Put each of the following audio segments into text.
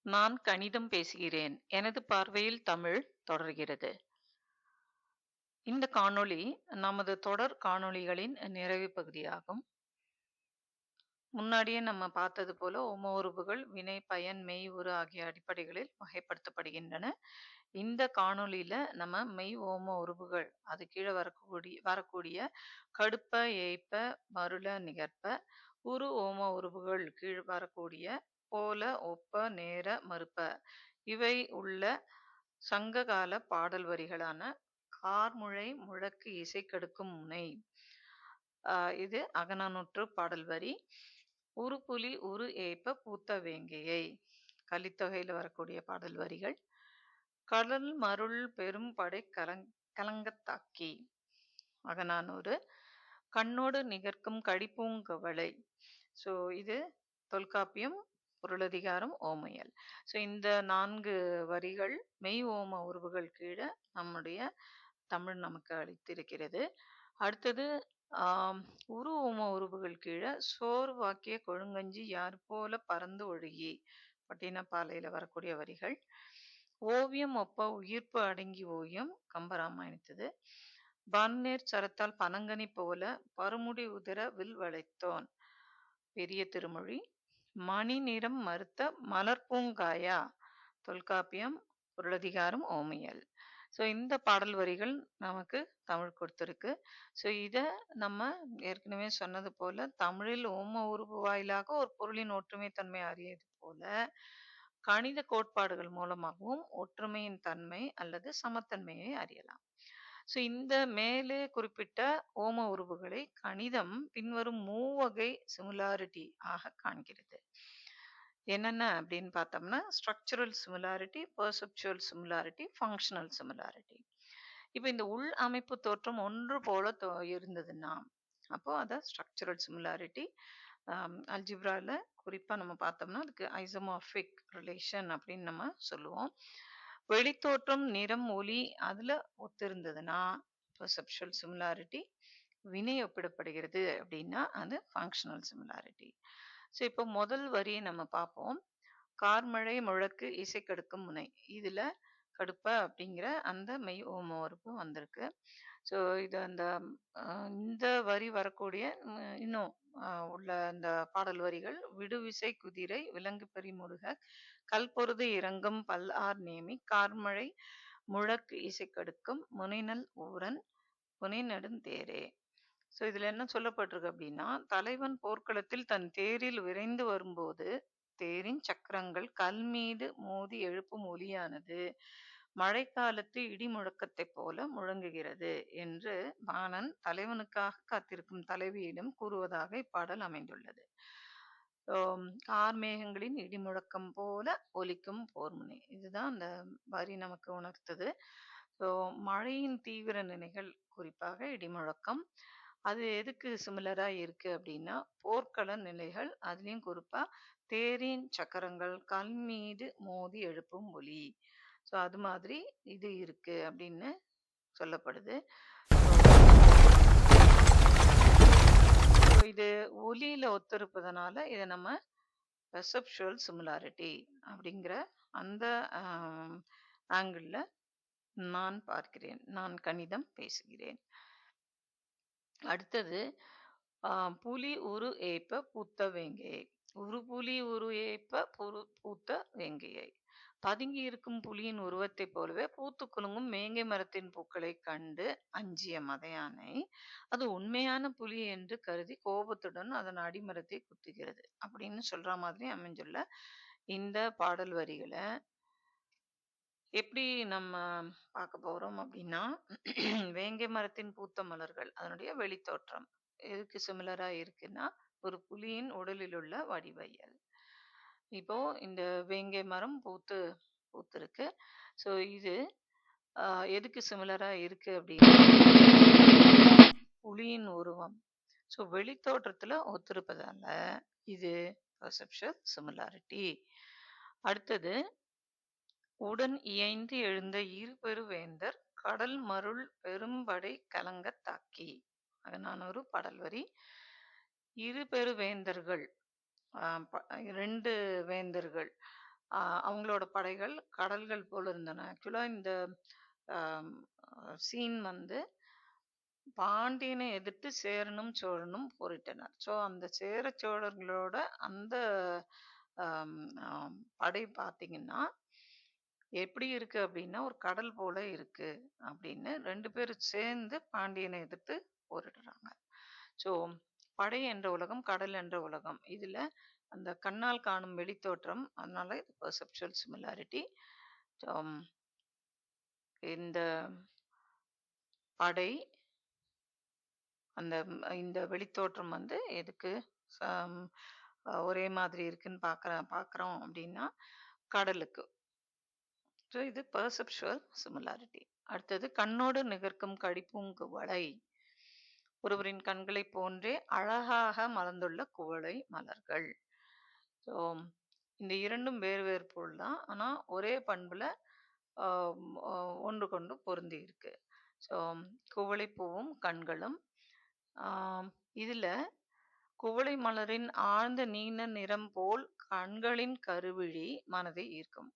நான் கணிதம் பேசுகிறேன். எனது பார்வையில் தமிழ் தொடர்கிறது. இந்த காணொளி நமது தொடர் காணொளிகளின் நிறைவு பகுதியாகும். முன்னாடியே நம்ம பார்த்தது போல ஓம உருபுகள் வினை, பயன், மெய், உரு ஆகிய அடிப்படைகளில் வகைப்படுத்தப்படுகின்றன. இந்த காணொளியில நம்ம மெய் ஓம உருபுகள் அது கீழே வரக்கூடிய கடுப்ப, ஏய்ப்ப, மருள, நிகர்ப்ப, உரு ஓம உருபுகள் கீழ் வரக்கூடிய போல, ஒப்ப, நேர, மறுப்ப இவை உள்ள சங்ககால பாடல் வரிகளான கார்முழை முழக்கு இசைக்கெடுக்கும் முனை. இது அகநானூற்று பாடல் வரி. உருப்புலி உரு ஏப்ப பூத்த வேங்கையை கலித்தொகையில் வரக்கூடிய பாடல் வரிகள். கடல் மருள் பெரும் படை கலங்கத்தாக்கி அகநானூறு. கண்ணோடு நிகர்க்கும் கடிப்பூங்கவளை. ஸோ இது தொல்காப்பியம், பொருளதிகாரம், ஓமையல். ஸோ இந்த 4 வரிகள் மெய் ஓம உருவுகள் கீழே நம்முடைய தமிழ் நமக்கு அளித்திருக்கிறது. அடுத்தது உரு ஓம உருவுகள் கீழே சோர் வாக்கிய கொழுங்கஞ்சி யார் போல பறந்து ஒழுகி பட்டினப்பாலையில வரக்கூடிய வரிகள். ஓவியம் ஒப்ப உயிர்ப்பு அடங்கி ஓவியம் கம்பராமாயணத்தது. பன்னேர் சரத்தால் பனங்கனி போல பருமுடி உதிர வில் வளைத்தோன் பெரிய திருமொழி. மணி நிறம் மறுத்த மலர்பூங்காயா தொல்காப்பியம், பொருளதிகாரம், ஓமையல். ஸோ இந்த பாடல் வரிகள் நமக்கு தமிழ் கொடுத்துருக்கு. ஸோ இதை நம்ம ஏற்கனவே சொன்னது போல தமிழில் ஓம உருபு வாயிலாக ஒரு பொருளின் ஒற்றுமை தன்மை அறியது போல கணித கோட்பாடுகள் மூலமாகவும் ஒற்றுமையின் தன்மை அல்லது சமத்தன்மையை அறியலாம். ஸோ இந்த மேலே குறிப்பிட்ட ஓம உருவுகளை கணிதம் பின்வரும் மூவகை சிமுலாரிட்டி ஆக காண்கிறது. என்னென்ன அப்படின்னு பார்த்தோம்னா ஸ்ட்ரக்சரல் சிமுலாரிட்டி, பெர்செப்சுவல் சிமுலாரிட்டி, ஃபங்க்ஷனல் சிமுலாரிட்டி. இப்போ இந்த உள் அமைப்பு தோற்றம் ஒன்று போல இருந்ததுன்னா அப்போ அதை ஸ்ட்ரக்சரல் சிமுலாரிட்டி. அல்ஜிப்ரால குறிப்பாக நம்ம பார்த்தோம்னா அதுக்கு ஐசோமார்பிக் ரிலேஷன் அப்படின்னு நம்ம சொல்லுவோம். வெளித்தோற்றம், நிறம், ஒளி அதில் ஒத்திருந்ததுன்னா பெர்செப்சுவல் சிமுலாரிட்டி. வினை ஒப்பிடப்படுகிறது அப்படின்னா அது ஃபங்க்ஷனல் சிமுலாரிட்டி. ஸோ இப்போ முதல் வரியை நம்ம பார்ப்போம். கார்மழை முழக்கு இசைக்கெடுக்கும் முனை. இதுல கடுப்ப அப்படிங்கிற அந்த மெய் ஓம உறுப்பு வந்திருக்கு. ஸோ இது அந்த இந்த வரி வரக்கூடிய இன்னும் உள்ள அந்த பாடல் வரிகள் விடுவிசை குதிரை விலங்கு பெரிமுருக கல்பொருது இறங்கும் பல் ஆர் நேமி கார்மழை முழக்கு இசைக்கெடுக்கும் முனைநல் ஊரன் புனை நெடுந்தேரே. ஸோ இதுல என்ன சொல்லப்பட்டிருக்கு அப்படின்னா தலைவன் போர்க்களத்தில் தன் தேரில் விரைந்து வரும்போது தேரின் சக்கரங்கள் கல் மீது மோதி எழுப்பும் ஒலியானது மழைக்காலத்து இடி முழக்கத்தை போல முழங்குகிறது என்று பாணன் தலைவனுக்காக காத்திருக்கும் தலைவியிடம் கூறுவதாக இப்பாடல் அமைந்துள்ளது. கார்மேகங்களின் இடி முழக்கம் போல ஒலிக்கும் போர்முனை. இதுதான் அந்த வரி நமக்கு உணர்த்தது. ஸோ மழையின் தீவிர நிலைகள் குறிப்பாக இடிமுழக்கம் அது எதுக்கு சிமிலரா இருக்கு அப்படின்னா போர்க்கள நிலைகள், அதுலயும் குறிப்பா தேரின் சக்கரங்கள் கல் மீது மோதி எழுப்பும் ஒலி. ஸோ அது மாதிரி இது இருக்கு அப்படின்னு சொல்லப்படுது. இது ஒலியில ஒத்திருப்பதனால இதை நம்ம பெர்செப்சுவல் சிமுலாரிட்டி அப்படிங்கிற அந்த ஆங்கிள் நான் பார்க்கிறேன். நான் கணிதம் பேசுகிறேன். அடுத்தது புலி உரு ஏப்ப பூத்த வேங்கையை. உரு புலி உரு ஏப்ப பூத்த வேங்கையை. பதுங்கி இருக்கும் புலியின் உருவத்தை போலவே பூத்து குலுங்கும் மேங்கை மரத்தின் பூக்களை கண்டு அஞ்சிய மதையானை அது உண்மையான புலி என்று கருதி கோபத்துடன் அதன் அடிமரத்தை குத்துகிறது அப்படின்னு சொல்ற மாதிரி அமைஞ்சுள்ள இந்த பாடல் வரிகளை எப்படி நம்ம பார்க்க போறோம் அப்படின்னா வேங்கை மரத்தின் பூத்த மலர்கள் அதனுடைய வெளித்தோற்றம் எதுக்கு சிமிலரா இருக்குன்னா ஒரு புலியின் உடலில் உள்ள வடிவயல். இப்போ இந்த வேங்கை மரம் பூத்திருக்கு. ஸோ இது எதுக்கு சிமிலரா இருக்கு அப்படின்னா புலியின் உருவம். ஸோ வெளித்தோற்றத்துல ஒத்திருப்பதால இது பெர்செப்சுவல் சிமிலாரிட்டி. அடுத்தது உடன் இயைந்து எழுந்த இருபெருவேந்தர் கடல் மருள் பெரும்படை கலங்க தாக்கி அகநானூறு பாடல் வரி. இரு பெருவேந்தர்கள் 2 வேந்தர்கள் அவங்களோட படைகள் கடல்கள் போல இருந்தன. ஆக்சுவலா இந்த ஆம், சீன் வந்து பாண்டியனை எதிர்த்து சேரனும் சோழனும் போரிட்டனர். ஸோ அந்த சேர சோழர்களோட அந்த ஆம், ஆம், படை பார்த்தீங்கன்னா எப்படி இருக்கு அப்படின்னா ஒரு கடல் போல இருக்கு அப்படின்னு 2 பேரும் சேர்ந்து பாண்டியனை எதிர்த்து போரிடுறாங்க. ஸோ படை என்ற உலகம், கடல் என்ற உலகம். இதுல அந்த கண்ணால் காணும் வெளித்தோற்றம், அதனால இது பெர்செப்சுவல் சிமிலாரிட்டி. இந்த படை இந்த வெளித்தோற்றம் வந்து எதுக்கு சம் ஒரே மாதிரி இருக்குன்னு பார்க்குறோம் அப்படின்னா கடலுக்கு. ஸோ இது பெர்செப்சுவல் சிமிலாரிட்டி. அடுத்தது கண்ணோடு நிகர்க்கும் கடிப்பூங்குவளை. ஒருவரின் கண்களைப் போன்றே அழகாக மலர்ந்துள்ள குவளை மலர்கள். ஸோ இந்த 2ம் வேறு வேறு பொருள் தான். ஆனா ஒரே பண்புல ஒன்றுக்கொன்று பொருந்தி இருக்கு. ஸோ குவளைப்பூவும் கண்களும். இதுல குவளை மலரின் ஆழ்ந்த நீல நிறம் போல் கண்களின் கருவிழி மனதை ஈர்க்கும்.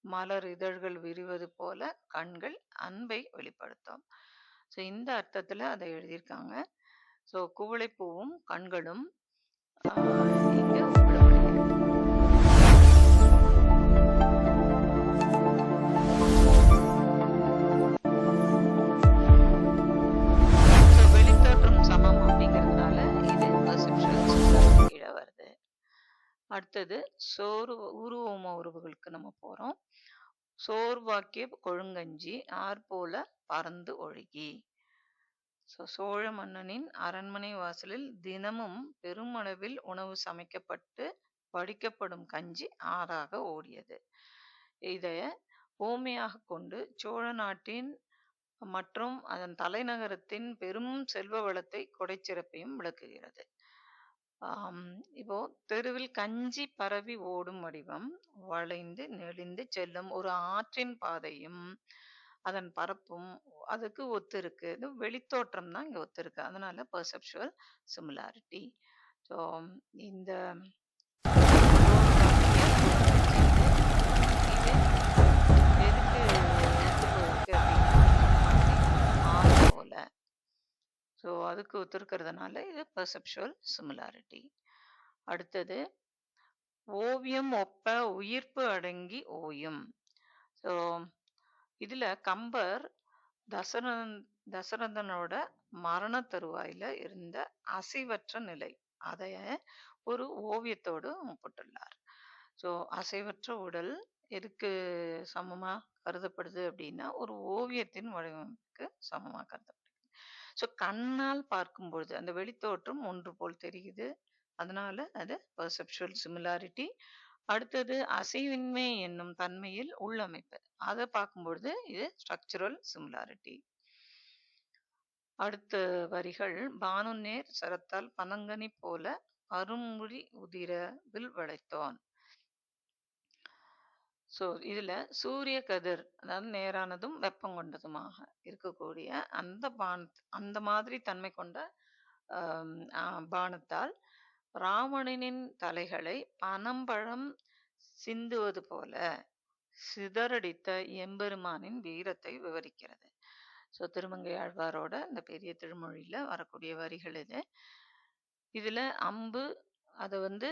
மலர் இதழ்கள் விரிவது போல கண்கள் அன்பை வெளிப்படுத்தும். ஸோ இந்த அர்த்தத்துல அதை எழுதியிருக்காங்க. ஸோ குவளைப்பூவும் கண்களும் இங்கு ஒப்பிடப்படுகிறது. ஸோ வெளித்தோற்றம் சமம் அப்படிங்கிறதுனால இது பெர்செப்ஷுவல் கீழே வருது. அடுத்தது உருவம உறவுகளுக்கு நம்ம போறோம். சோர்வாக்கிய கொழுங்கஞ்சி ஆர்போல பறந்து ஒழுகி. சோழ மன்னனின் அரண்மனை வாசலில் தினமும் பெருமளவில் உணவு சமைக்கப்பட்டு வடிக்கப்படும் கஞ்சி ஆறாக ஓடியது. இதை ஓமையாக கொண்டு சோழ நாட்டின் மற்றும் அதன் தலைநகரத்தின் பெரும் செல்வ வளத்தை கொடைச்சிறப்பையும் விளக்குகிறது. இப்போ தெருவில் கஞ்சி பரவி ஓடும் வடிவம் வளைந்து நெளிந்து செல்லும் ஒரு ஆற்றின் பாதையும் அதன் பரப்பும் அதுக்கு ஒத்து இருக்கு. இது வெளித்தோற்றம் தான் இங்க ஒத்து இருக்கு. அதனால பெர்செப்சுவல் சிமிலாரிட்டி. ஸோ இந்த எதுக்கு ஒத்து போயிருக்கு அப்படின்னா போல. ஸோ அதுக்கு ஒத்துருக்கிறதுனால இது பெர்செப்சுவல் சிமிலாரிட்டி. அடுத்தது ஓவியம் ஒப்ப உயிர்ப்பு அடங்கி ஓயும். ஸோ இதுல கம்பர் தசரதனோட மரண தருவாயில இருந்த அசைவற்ற நிலை அதைய ஒரு ஓவியத்தோடு ஒப்பிட்டுள்ளார். ஸோ அசைவற்ற உடல் எதுக்கு சமமா கருதப்படுது அப்படின்னா ஒரு ஓவியத்தின் வடிவமைப்புக்கு சமமா கருதப்படுது. ஸோ கண்ணால் பார்க்கும்பொழுது அந்த வெளித்தோற்றம் ஒன்று போல் தெரியுது. அதனால அது பெர்செப்சுவல் சிமிலாரிட்டி. அடுத்தது அசைவின்மை என்னும் தன்மையில் உள்ளமைப்பு. அதை பார்க்கும்பொழுது இது ஸ்ட்ரக்சுரல் சிமிலாரிட்டி. அடுத்த வரிகள் பானுநேர் சரத்தால் பனங்கனி போல அருமுடி உதிர வில் விளைத்தோன். ஸோ இதுல சூரிய கதிர் அதாவது நேரானதும் வெப்பம் கொண்டதுமாக இருக்கக்கூடிய அந்த மாதிரி தன்மை கொண்ட பானத்தால் ராவணனின் தலைகளை பனம்பழம் சிந்துவது போல சிதறடித்த எம்பெருமானின் வீரத்தை விவரிக்கிறது. ஸோ திருமங்கை ஆழ்வாரோட இந்த பெரிய திருமொழியில வரக்கூடிய வரிகள் இது. இதுல அம்பு அதை வந்து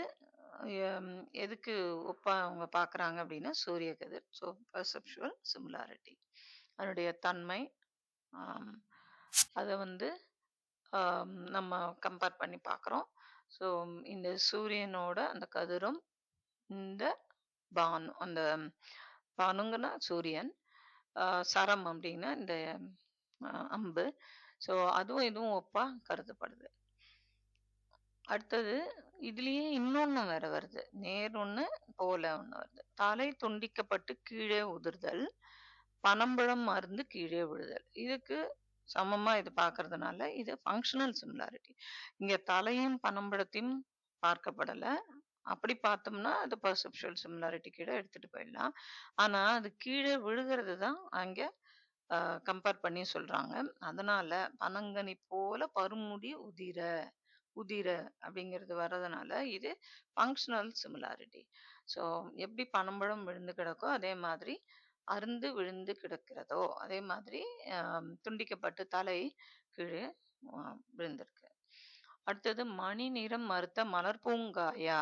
எதுக்கு ஒப்பா அவங்க பார்க்குறாங்க அப்படின்னா சூரிய கதிர். ஸோ பெர்செப்சுவல் சிமிலாரிட்டி அதனுடைய தன்மை அதை வந்து நம்ம கம்பேர் பண்ணி பார்க்குறோம். ஸோ இந்த சூரியனோட அந்த கதிரும் இந்த அந்த பானுங்கன்னா சூரியன், சரம் அப்படின்னா இந்த அம்பு. ஸோ அதுவும் இதுவும் ஒப்பா கருதப்படுது. அடுத்தது இதுலயே இன்னொன்னு வேற வருது. நேர் ஒண்ணு போல ஒண்ணு வருது. தலை துண்டிக்கப்பட்டு கீழே உதிர்தல், பனம்பழம் மருந்து கீழே விழுதல். இதுக்கு சமமா இது பார்க்கறதுனால இது ஃபங்க்ஷனல் சிமிலாரிட்டி. இங்க தலையும் பனம்பழத்தையும் பார்க்கப்படல. அப்படி பார்த்தோம்னா அது பெர்செப்சுவல் சிமிலாரிட்டி கீழே எடுத்துட்டு போயிடலாம். ஆனா அது கீழே விழுகிறது தான் அங்க கம்பேர் பண்ணி சொல்றாங்க. அதனால பனங்கனி போல பருமுடி உதிர அப்படிங்கிறது வர்றதுனால இது ஃபங்க்ஷனல் சிமிலாரிட்டி. ஸோ எப்படி பனம்பழம் விழுந்து கிடக்கோ அதே மாதிரி அருந்து விழுந்து கிடக்கிறதோ அதே மாதிரி துண்டிக்கப்பட்டு தலை கீழே விழுந்திருக்கு. அடுத்தது மணி நிறம் மறுத்த மலர் பூங்காயா.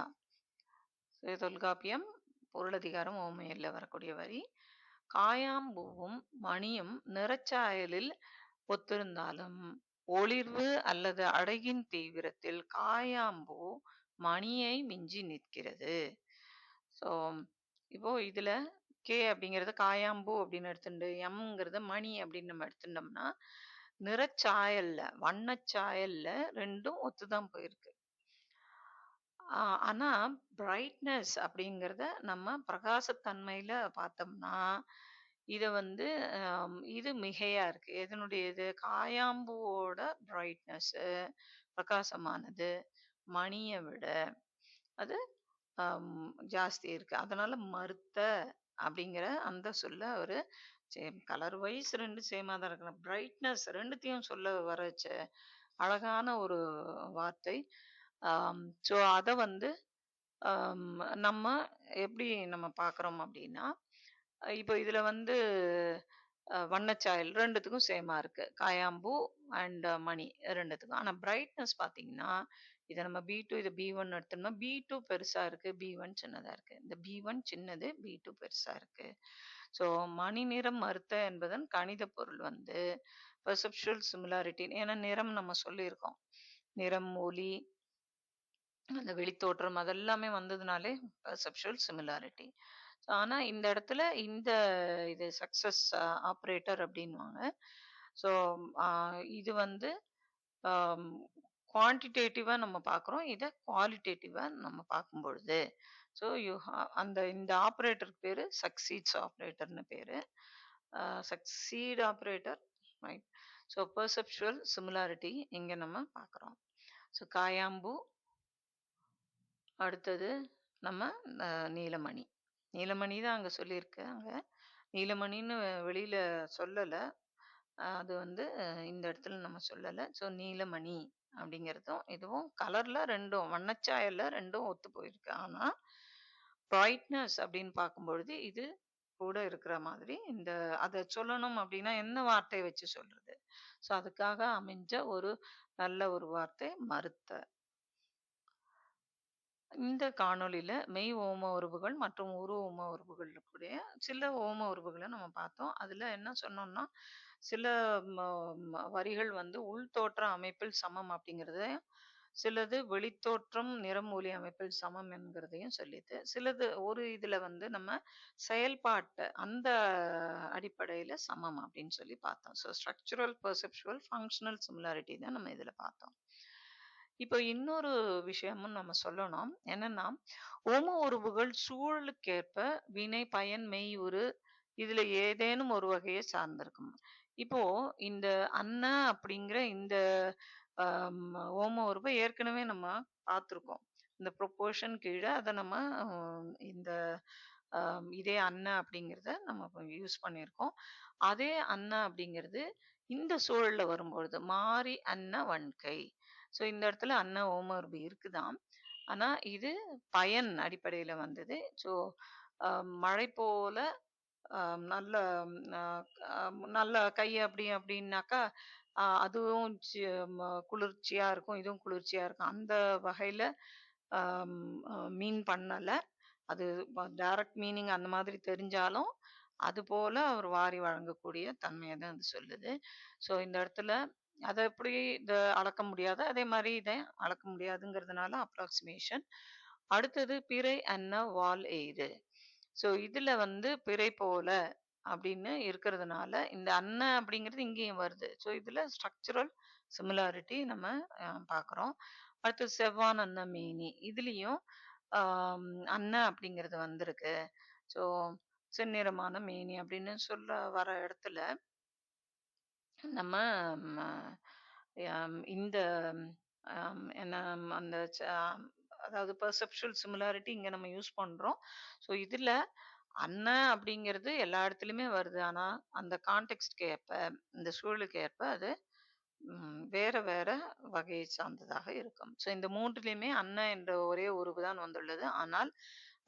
தொல்காப்பியம் பொருளதிகாரம் ஓமையில வரக்கூடிய வரி. காயாம்பூவும் மணியும் நிறச்சாயலில் ஒத்திருந்தாலும் ஒளிர்வு அல்லது அழகின் தீவிரத்தில் காயாம்பூ மணியை மிஞ்சி நிற்கிறது. ஸோ இப்போ இதுல கே அப்படிங்கறது காயாம்பூ அப்படின்னு எடுத்துட்டு எம்ங்கிறத மணி அப்படின்னு நம்ம எடுத்துட்டோம்னா நிறச்சாயல்ல வண்ணச்சாயல்ல ரெண்டும் ஒத்துதான் போயிருக்கு. ஆனா பிரைட்னஸ் அப்படிங்கிறத நம்ம பிரகாசத்தன்மையில பார்த்தோம்னா இத வந்து இது மிகையா இருக்கு. எதனுடைய இது காயாம்பூவோட பிரைட்னஸ் பிரகாசமானது மணியை விட அது ஜாஸ்தி இருக்கு. அதனால மறுத்த அப்படிங்கிற அந்த சொல்ல ஒரு சேம் கலர் வைஸ் ரெண்டு சேமா தான் இருக்கணும். பிரைட்னஸ் ரெண்டுத்தையும் சொல்ல வரச்ச அழகான ஒரு வார்த்தை. ஸோ அதை வந்து நம்ம எப்படி நம்ம பார்க்குறோம் அப்படின்னா இப்போ இதுல வந்து வண்ணச்சாயல் ரெண்டுத்துக்கும் சேமா இருக்கு. காயாம்பூ அண்ட் மணி ரெண்டுத்துக்கும். ஆனா பிரைட்னஸ் பார்த்தீங்கன்னா இதை நம்ம B2 இது B1 எடுத்தோம்னா B2 பெருசா இருக்கு, B1 சின்னதா இருக்கு. இந்த B1 சின்னது, B2 பெருசா இருக்கு. ஸோ மணி நிறம் மறுத்த என்பதன் கணித பொருள் வந்து பெர்செப்சுவல் சிமிலாரிட்டி. ஏன்னா நிறம் நம்ம சொல்லியிருக்கோம். நிறம், ஒலி, அந்த வெளித்தோற்றம் அதெல்லாமே வந்ததுனாலே பெர்செப்சுவல் சிமிலாரிட்டி. ஆனா இந்த இடத்துல இந்த இது சக்சஸ் ஆப்ரேட்டர் அப்படின்வாங்க. ஸோ இது வந்து குவான்டிடேட்டிவா நம்ம பார்க்குறோம். இதை குவாலிட்டேட்டிவா நம்ம பார்க்கும் பொழுது ஸோ இந்த ஆப்ரேட்டருக்கு பேரு சக்சீட்ஸ் ஆப்ரேட்டர்னு பேரு. Succeed operator right. So perceptual similarity இங்க நம்ம பார்க்குறோம். ஸோ காயாம்பூ, அடுத்தது நம்ம நீலமணி. நீலமணி தான் அங்க சொல்லியிருக்காங்க. நீலமணின்னு வெளியில சொல்லல. அது வந்து இந்த இடத்துல நம்ம சொல்லல. ஸோ நீலமணி அப்படிங்கிறதும் இதுவும் கலர்ல ரெண்டும் வண்ணச்சாயல்ல ரெண்டும் ஒத்து போயிருக்கு. ஆனா பிரைட்னஸ் அப்படின்னு பார்க்கும்பொழுது இது கூட இருக்கிற மாதிரி இந்த அதை சொல்லணும் அப்படின்னா என்ன வார்த்தையை வச்சு சொல்றது? ஸோ அதுக்காக அமைஞ்ச ஒரு நல்ல ஒரு வார்த்தை மறுத்த. இந்த காணொளியில மெய் ஓம உருபுகள் மற்றும் உரு ஓம உருபுகள் கூடிய சில ஓம உருபுகளை நம்ம பார்த்தோம். அதுல என்ன சொன்னோம்னா சில வரிகள் வந்து உள்தோற்ற அமைப்பில் சமம் அப்படிங்கிறத, சிலது வெளித்தோற்றம் நிறம் ஒலி அமைப்பில் சமம் என்கிறதையும் சொல்லிட்டு, சிலது ஒரு இதுல வந்து நம்ம செயல்பாட்டு அந்த அடிப்படையில சமம் அப்படின்னு சொல்லி பார்த்தோம். ஸோ ஸ்ட்ரக்சுரல் பெர்செப்சுவல் ஃபங்க்ஷனல் சிமிலாரிட்டி தான் நம்ம இதுல பார்த்தோம். இப்போ இன்னொரு விஷயமும் நம்ம சொல்லணும். என்னன்னா ஓம உருபுகள் சூழலுக்கேற்ப வினை பயன் மெய் உரு இதுல ஏதேனும் ஒரு வகையை சார்ந்திருக்கும். இப்போ இந்த அன்ன அப்படிங்கிற இந்த ஓம உருவை ஏற்கனவே நம்ம பார்த்துருக்கோம். இந்த ப்ரொபோர்ஷன் கீழே அதை நம்ம இந்த இதே அன்ன அப்படிங்கிறத நம்ம யூஸ் பண்ணியிருக்கோம். அதே அன்ன அப்படிங்கிறது இந்த சூழல்ல வரும்பொழுது மாறி அன்ன வன்கை. ஸோ இந்த இடத்துல அன்ன ஓம உருபு இருக்குதான். ஆனா இது பயன் அடிப்படையில வந்தது. ஸோ மழை போல நல்ல நல்ல கை அப்படி அப்படின்னாக்கா அதுவும் குளிர்ச்சியா இருக்கும், இதுவும் குளிர்ச்சியா இருக்கும். அந்த வகையில மீன் பண்ணல. அது டைரக்ட் மீனிங் அந்த மாதிரி தெரிஞ்சாலும் அது போல அவர் வாரி வழங்கக்கூடிய தன்மையை தான் அது சொல்லுது. ஸோ இந்த இடத்துல அதை எப்படி இதை அளக்க முடியாது, அதே மாதிரி இதை அளக்க முடியாதுங்கிறதுனால அப்ராக்சிமேஷன். அடுத்தது பிறை அன்ன வால் எய்து. ஸோ இதுல வந்து பிறை போல அப்படின்னு இருக்கிறதுனால இந்த அன்ன அப்படிங்கிறது இங்கேயும் வருது. ஸோ இதுல ஸ்ட்ரக்சுரல் சிமிலாரிட்டி நம்ம பார்க்குறோம். அடுத்து செவ்வான் அன்ன மேனி இதுலயும் அன்ன அப்படிங்கிறது வந்திருக்கு. ஸோ செந்நிறமான மேனி அப்படின்னு சொல்ல வர இடத்துல நம்ம இந்த என்ன அந்த அதாவது பெர்செப்சுவல் சிமிலாரிட்டி இங்க நம்ம யூஸ் பண்றோம். ஸோ இதுல அன்ன அப்படிங்கிறது எல்லா இடத்துலயுமே வருது. ஆனா அந்த கான்டெக்ஸ்ட்க்கு ஏற்ப இந்த சூழலுக்கு ஏற்ப அது வேற வேற வகையை சார்ந்ததாக இருக்கும். ஸோ இந்த மூன்றிலையுமே அன்ன என்ற ஒரே உருவு தான் வந்துள்ளது. ஆனால்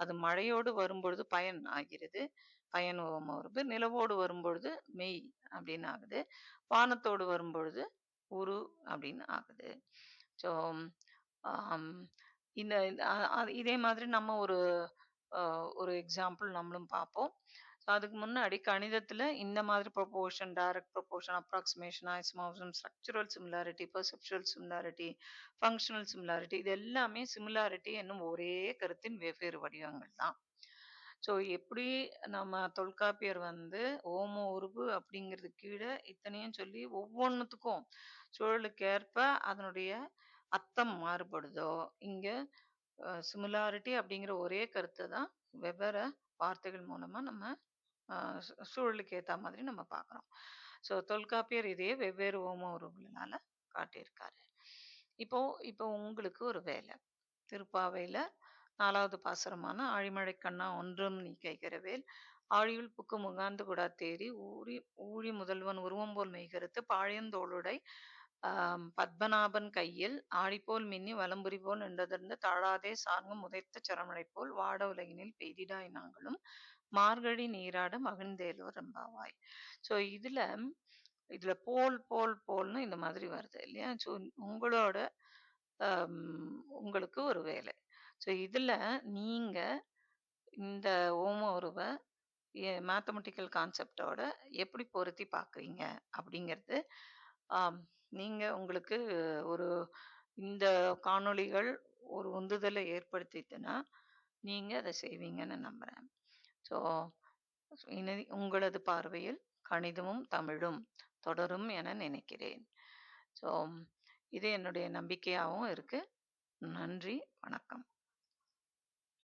அது மழையோடு வரும்பொழுது பயன் ஆகிறது. பயன் ஓம உருபு. நிலவோடு வரும்பொழுது மெய் அப்படின்னு ஆகுது. வானத்தோடு வரும்பொழுது உரு அப்படின்னு ஆகுது. ஸோ ஆம் இந்த இதே மாதிரி நம்ம ஒரு எக்ஸாம்பிள் நம்மளும் பார்ப்போம். அதுக்கு முன்னாடி கணிதத்துல இந்த மாதிரி proportion, direct proportion, approximation, isomorphism, structural similarity, perceptual similarity, functional similarity இது எல்லாமே சிமிலாரிட்டி என்னும் ஒரே கருத்தின் வெவ்வேறு வடிவங்கள் தான். ஸோ எப்படி நம்ம தொல்காப்பியர் வந்து ஓம உருபு அப்படிங்கிறது கீழே இத்தனையும் சொல்லி ஒவ்வொன்றுத்துக்கும் சூழலுக்கேற்ப அதனுடைய அர்த்தம் மாறுபடுதோ, இங்க சிமிலாரிட்டி அப்படிங்கிற ஒரே கருத்தை தான் வெவ்வேறு வார்த்தைகள் மூலமா நம்ம சூழலுக்கு ஏத்த மாதிரி நம்ம பார்க்குறோம். ஸோ தொல்காப்பியர் இதையே வெவ்வேறு ஓம உருவுகளால காட்டியிருக்காரு. இப்போ இப்போ உங்களுக்கு ஒரு வேலை. திருப்பாவையில 4வது பாசுரமான "ஆழிமழை கண்ணா ஒன்றும் நீ கைகரவேல் ஆழியுள் புக்கு முகாந்து குடாத்தேரி ஊழி ஊழி முதல்வன் உருவம் போல் மெய்கருத்து பாழியந்தோளுடை பத்மநாபன் கையில் ஆழிபோல் மின்னி வலம்புரி போல் நின்றதிர்ந்து தாழாதே சார்ங்கும் உதைத்த சரமழை போல் வாட உலகினில் பெய்திடாய் நாங்களும் மார்கழி நீராட மகிழ்ந்தேலோர் எம்பாவாய்." ஸோ இதுல இதுல போல் போல் போல்னு இந்த மாதிரி வருது இல்லையா? ஸோ உங்களோட உங்களுக்கு ஒரு வேலை. ஸோ இதுல நீங்க இந்த ஓம உருவ மேத்தமெட்டிக்கல் கான்செப்டோட எப்படி பொருத்தி பார்க்குறீங்க அப்படிங்கிறது நீங்க உங்களுக்கு ஒரு இந்த காணொளிகள் ஒரு உந்துதலை ஏற்படுத்திட்டுன்னா நீங்க அதை செய்வீங்கன்னு நம்புறேன். ஸோ உங்களது பார்வையில் கணிதமும் தமிழும் தொடரும் என நினைக்கிறேன். ஸோ இது என்னுடைய நம்பிக்கையாகவும் இருக்கு. நன்றி, வணக்கம்.